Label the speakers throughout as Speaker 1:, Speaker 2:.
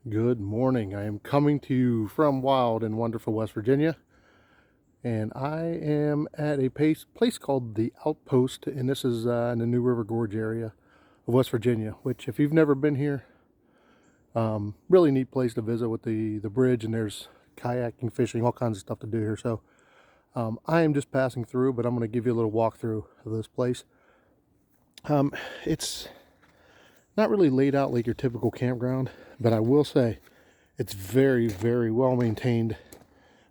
Speaker 1: Good morning. I am coming to you from wild and wonderful West Virginia, and I am at a place called the Outpost, and this is in the new River Gorge area of West Virginia, which if you've never been here, really neat place to visit with the bridge, and there's kayaking, fishing, all kinds of stuff to do here. So I am just passing through, but I'm going to give you a little walkthrough of this place. It's not really laid out like your typical campground, but I will say it's very, very well maintained.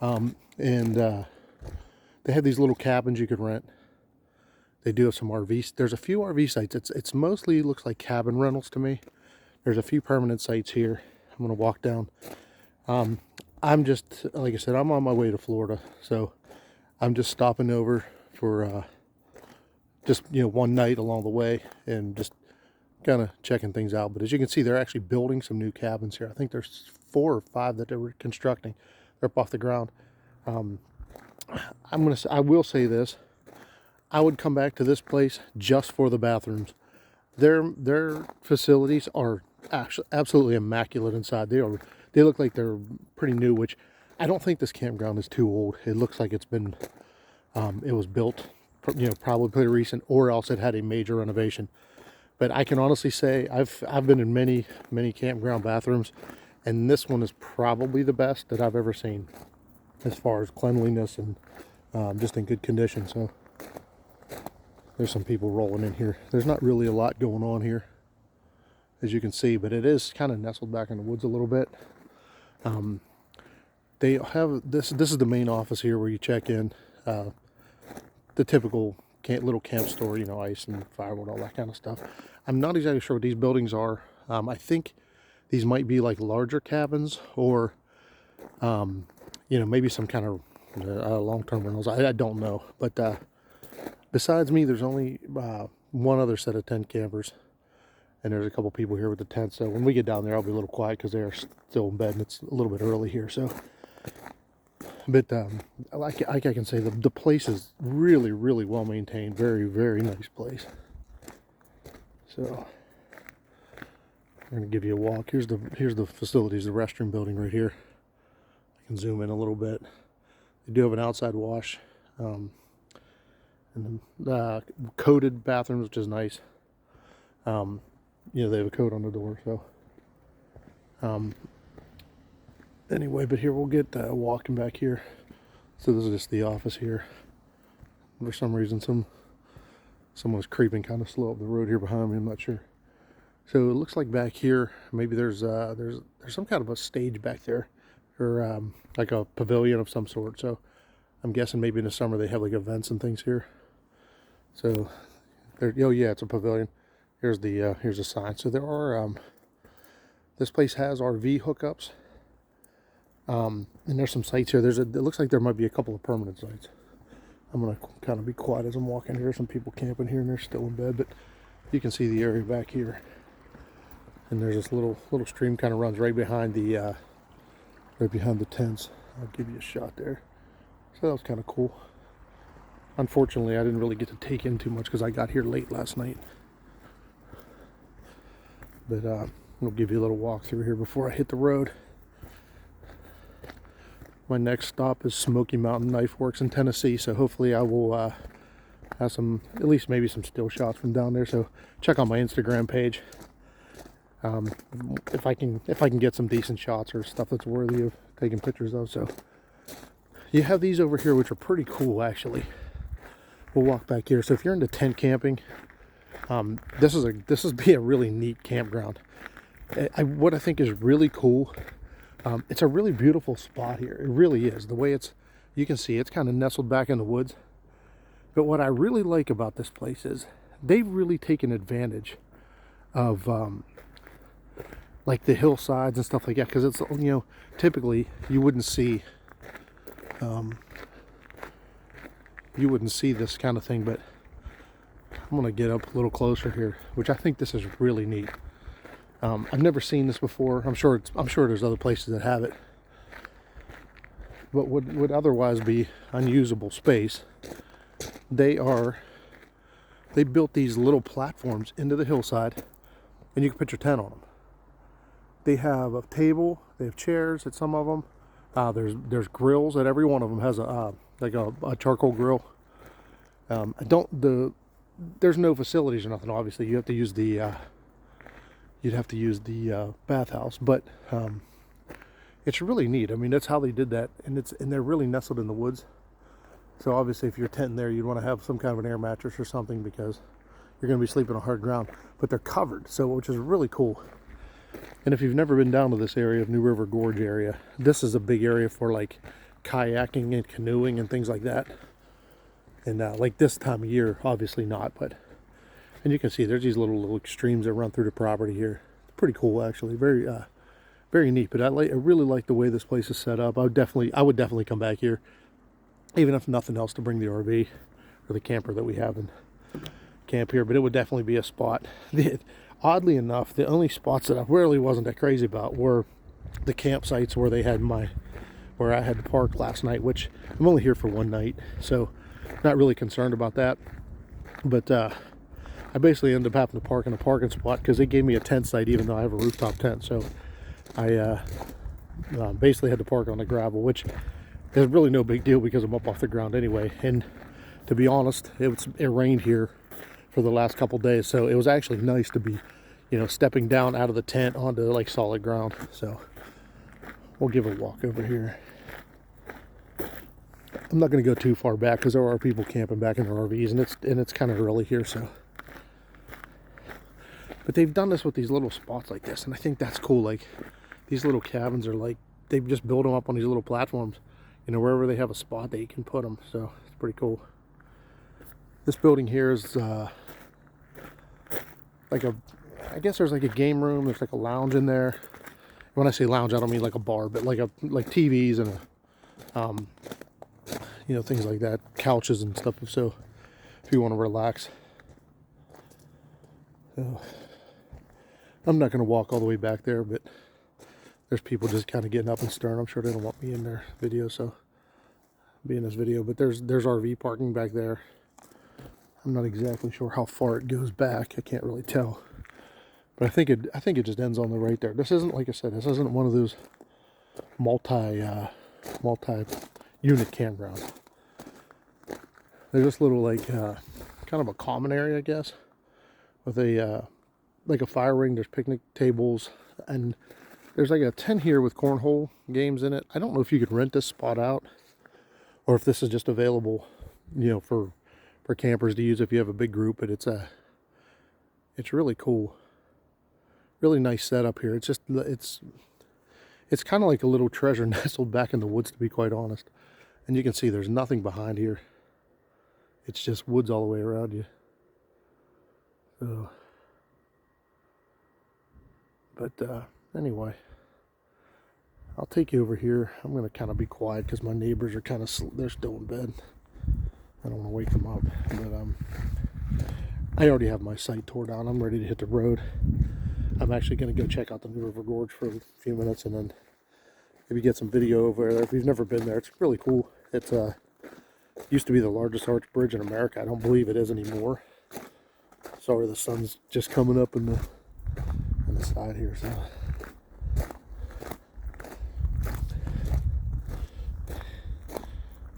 Speaker 1: And they have these little cabins you could rent. They do have some RVs. There's a few RV sites. It's mostly looks like cabin rentals to me. There's a few permanent sites here. I'm gonna walk down. I'm just, like I said, I'm on my way to Florida, so I'm just stopping over for just one night along the way and just kind of checking things out. But as you can see, they're actually building some new cabins here. I think there's 4 or 5 that they were constructing. They're up off the ground. I will say this: I would come back to this place just for the bathrooms. Their facilities are actually absolutely immaculate inside. They look like they're pretty new, which I don't think this campground is too old. It looks like it's been it was built probably pretty recent, or else it had a major renovation. But I can honestly say I've been in many campground bathrooms, and this one is probably the best that I've ever seen as far as cleanliness and just in good condition. So there's some people rolling in here. There's not really a lot going on here, as you can see, but it is kind of nestled back in the woods a little bit. They have this is the main office here where you check in. The typical little camp store, ice and firewood, all that kind of stuff. I'm not exactly sure what these buildings are. I think these might be like larger cabins, or maybe some kind of long-term rentals. I don't know. But besides me, there's only one other set of tent campers, and there's a couple people here with the tents. So when we get down there, I'll be a little quiet because they are still in bed, and it's a little bit early here. So, but like I can say, the place is really, really well maintained. Very, very nice place. So I'm gonna give you a walk. Here's the facilities, the restroom building right here. I can zoom in a little bit. They do have an outside wash, and then coated bathrooms, which is nice. They have a coat on the door. So anyway, but here we'll get walking back here. So this is just the office here. For some reason, someone's creeping kind of slow up the road here behind me. I'm not sure. So it looks like back here, maybe there's some kind of a stage back there, or like a pavilion of some sort. So I'm guessing maybe in the summer they have like events and things here. So yeah, it's a pavilion. Here's the sign. So there are this place has RV hookups. And there's some sites here. It looks like there might be a couple of permanent sites. I'm gonna kind of be quiet as I'm walking here. Some people camping here and they're still in bed, but you can see the area back here. And there's this little stream kind of runs right behind the tents. I'll give you a shot there. So that was kind of cool. Unfortunately, I didn't really get to take in too much because I got here late last night. But I'll give you a little walk through here before I hit the road. My next stop is Smoky Mountain Knife Works in Tennessee, so hopefully I will have at least maybe some still shots from down there. So check out my Instagram page. If I can get some decent shots or stuff that's worthy of taking pictures of. So you have these over here, which are pretty cool actually. We'll walk back here. So if you're into tent camping, this is be a really neat campground. What I think is really cool. It's a really beautiful spot here. It really is. The way you can see it's kind of nestled back in the woods. But what I really like about this place is they've really taken advantage of like the hillsides and stuff like that. Because it's typically you wouldn't see this kind of thing. But I'm gonna get up a little closer here, which I think this is really neat. I've never seen this before. I'm sure there's other places that have it, but would otherwise be unusable space. They built these little platforms into the hillside, and you can put your tent on them. They have a table, they have chairs at some of them. There's grills at every one of them. Has a like a charcoal grill. There's no facilities or nothing. Obviously, you have to use the bathhouse, but it's really neat. I mean, that's how they did that, and they're really nestled in the woods. So obviously, if you're tenting there, you'd want to have some kind of an air mattress or something because you're going to be sleeping on hard ground. But they're covered, so which is really cool. And if you've never been down to this area of New River Gorge area, this is a big area for like kayaking and canoeing and things like that. And like this time of year, obviously not, but and you can see there's these little streams that run through the property here. It's pretty cool, actually. Very neat. But I really like the way this place is set up. I would definitely come back here, even if nothing else, to bring the RV or the camper that we have in camp here. But it would definitely be a spot. Oddly enough, the only spots that I really wasn't that crazy about were the campsites where I had to park last night, which I'm only here for one night, so not really concerned about that. But I basically ended up having to park in a parking spot because they gave me a tent site even though I have a rooftop tent. So I basically had to park on the gravel, which is really no big deal because I'm up off the ground anyway. And to be honest, it rained here for the last couple days, so it was actually nice to be, stepping down out of the tent onto like solid ground. So we'll give a walk over here. I'm not going to go too far back because there are people camping back in their RVs, and it's kind of early here. So, but they've done this with these little spots like this, and I think that's cool. Like these little cabins are like they just build them up on these little platforms, wherever they have a spot that you can put them. So it's pretty cool. This building here is I guess there's like a game room. There's like a lounge in there. When I say lounge, I don't mean like a bar, but like TVs and things like that, couches and stuff. So if you want to relax, so, I'm not going to walk all the way back there, but there's people just kind of getting up and stirring. I'm sure they don't want me in their video, so I'll be in this video. But there's RV parking back there. I'm not exactly sure how far it goes back. I can't really tell, but I think it just ends on the right there. This isn't, like I said, this isn't one of those multi-unit campgrounds. There's this little kind of a common area, I guess, with a like a fire ring. There's picnic tables, and there's like a tent here with cornhole games in it. I don't know if you could rent this spot out or if this is just available, for campers to use if you have a big group. But it's really cool, really nice setup here. It's kind of like a little treasure nestled back in the woods, to be quite honest. And you can see there's nothing behind here. It's just woods all the way around you. So, but anyway, I'll take you over here. I'm going to kind of be quiet because my neighbors are they're still in bed. I don't want to wake them up. But I already have my site tore down. I'm ready to hit the road. I'm actually going to go check out the New River Gorge for a few minutes and then maybe get some video over there. If you've never been there, it's really cool. It's used to be the largest arch bridge in America. I don't believe it is anymore. Sorry, the sun's just coming up on the side here. So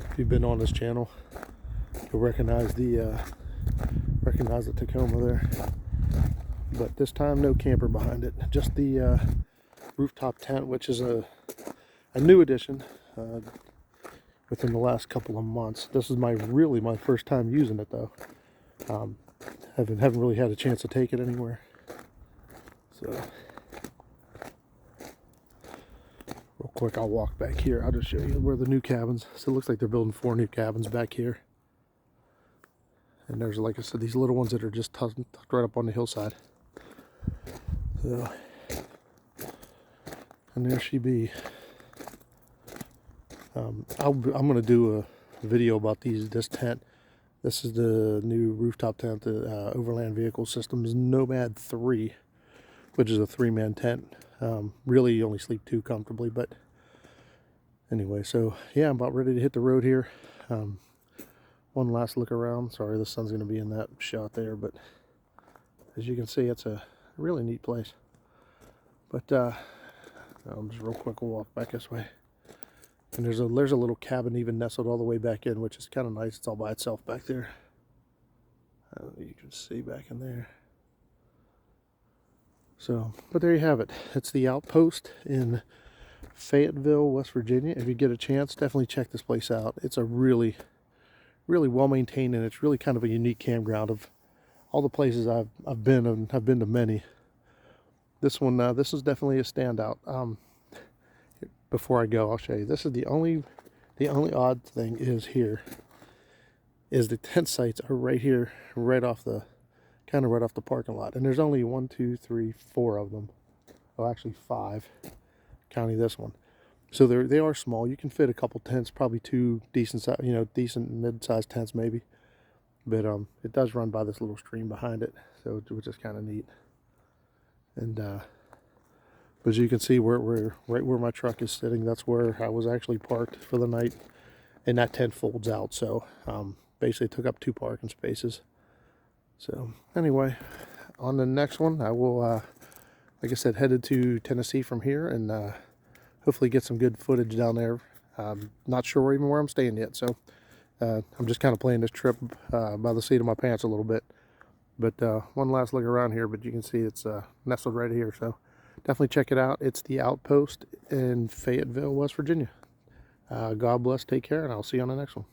Speaker 1: if you've been on this channel, you'll recognize the Tacoma there. But this time, no camper behind it. Just the rooftop tent, which is a new addition within the last couple of months. This is my first time using it, though. Haven't really had a chance to take it anywhere. So real quick, I'll walk back here. I'll just show you where the new cabins. So it looks like they're building 4 new cabins back here. And there's, like I said, these little ones that are just tucked right up on the hillside. So, and there she be. I'm going to do a video about this tent. This is the new rooftop tent, the Overland Vehicle Systems Nomad 3, which is a 3-man tent. Really, you only sleep 2 comfortably, but anyway, so yeah, I'm about ready to hit the road here. One last look around. Sorry, the sun's going to be in that shot there, but as you can see, it's a really neat place. But Just real quick, we'll walk back this way. And there's a little cabin even nestled all the way back in, which is kind of nice. It's all by itself back there. You can see back in there. So, but there you have it. It's the Outpost in Fayetteville, West Virginia. If you get a chance, definitely check this place out. It's a really, really well maintained, and it's really kind of a unique campground. Of all the places I've been, and I've been to many, this one, this is definitely a standout. Before I go, I'll show you. This is the only odd thing is here is the tent sites are right here, right off the parking lot, and there's only 1, 2, 3, 4 of them. Oh, actually 5, counting this one. So they are small. You can fit a couple tents, probably 2 decent size, decent mid-sized tents maybe. But it does run by this little stream behind it, so which is kind of neat. And but as you can see, right where my truck is sitting, that's where I was actually parked for the night, and that tent folds out. So basically took up 2 parking spaces. So anyway, on the next one, I will, like I said, headed to Tennessee from here, and hopefully get some good footage down there. Not sure even where I'm staying yet, so I'm just kind of playing this trip by the seat of my pants a little bit. But one last look around here, but you can see it's nestled right here, so definitely check it out. It's the Outpost in Fayetteville, West Virginia. God bless, take care, and I'll see you on the next one.